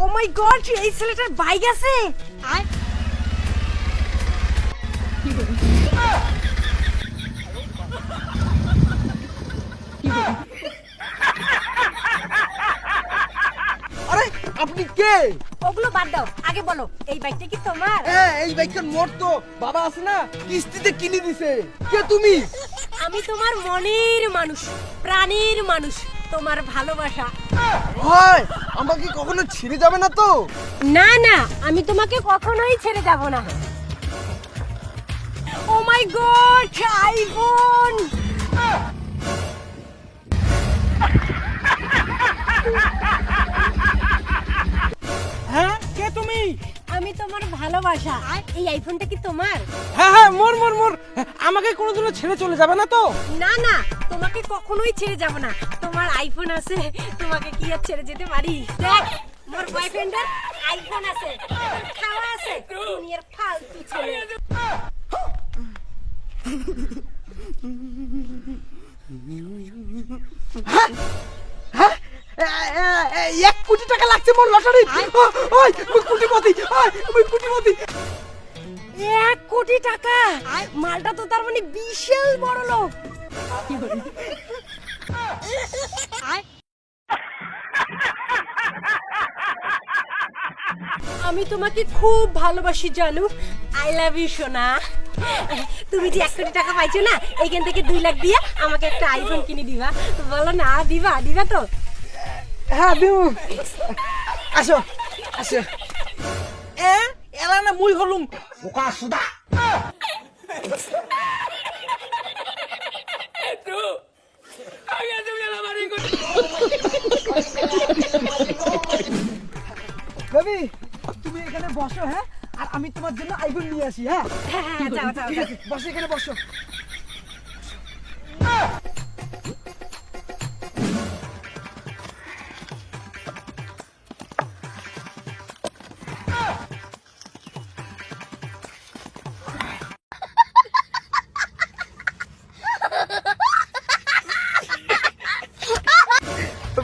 ও মাই god, এই ছেলেটার bike আছে। আয় আরে আপনি কে? ওগুলো বাদ দাও, আগে বলো এই বাইকটা কি তোমার? হ্যাঁ, এই বাইকের মোর তো বাবা আছে না, কিস্তিতে কিনে দিছে। কে তুমি? আমি তোমার মনের মানুষ, প্রাণের মানুষ, তোমার ভালোবাসা। হয় আমাকে কখনো ছেড়ে যাবে না তো? না না, আমি তোমাকে কখনোই ছেড়ে যাব না। ও মাই গড, আইফোন! হ্যাঁ, কে তুমি? আমি তোমার ভালোবাসা। এই আইফোনটা কি তোমার? হ্যাঁ হ্যাঁ, মোর মোর মোর। আমাকে কোনোদিনও ছেড়ে চলে যাবে না তো? না না, তোমাকে কখনোই ছেড়ে যাব না। তোমার আইফোন আছে, তোমাকে কি আর ছেড়ে যেতে পারি? দেখ, মোর বয়ফ্রেন্ডের আইফোন আছে, তোর খাওয়া আছে, দুনিয়ার ফালতু ছেলে। হ্যাঁ, 1 কোটি টাকা লাগছে মোর লটারি। ওই মুই কোটিপতি, মুই কোটিপতি। 1 কোটি টাকা? মালটা তো তার মানে বিশাল বড় লোক। আমি তোমাকে খুব ভালোবাসি জানু। আই লাভ ইউ সোনা। তুমি যে 1 কোটি টাকা পাইছো না, এইখান থেকে 2 লাখ দিয়ে আমাকে একটা আইফোন কিনে দিবা। বলো না, দিবা দিবা তো? হ্যাঁ দিউ। আসো আসো। এলা না মুই হলুম বোকা সুদা। বেবি, তুমি এখানে বসো, হ্যাঁ, আর আমি তোমার জন্য আইফোন নিয়ে আসি। হ্যাঁ হ্যাঁ, যাও যাও ঠিক আছে, বসো এখানে বসো।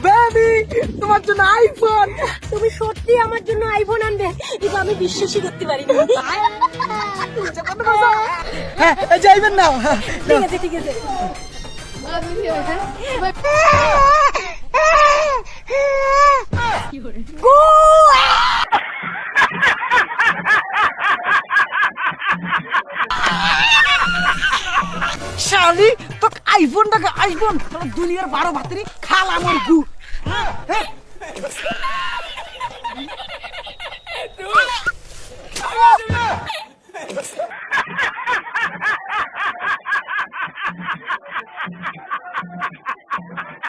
বেবি, তোমার জন্য আইফোন। তুমি সত্যি আমার জন্য আইফোন আনবে? এটা আমি বিশ্বাসই করতে পারি না। হ্যাঁ, যাইবেন না। ঠিক আছে ঠিক আছে। শালি তো আইফোন টাকা আইফোন, তাহলে দুনিয়ার 12 ভাতেরই খাল আমার গু। হ্যাঁ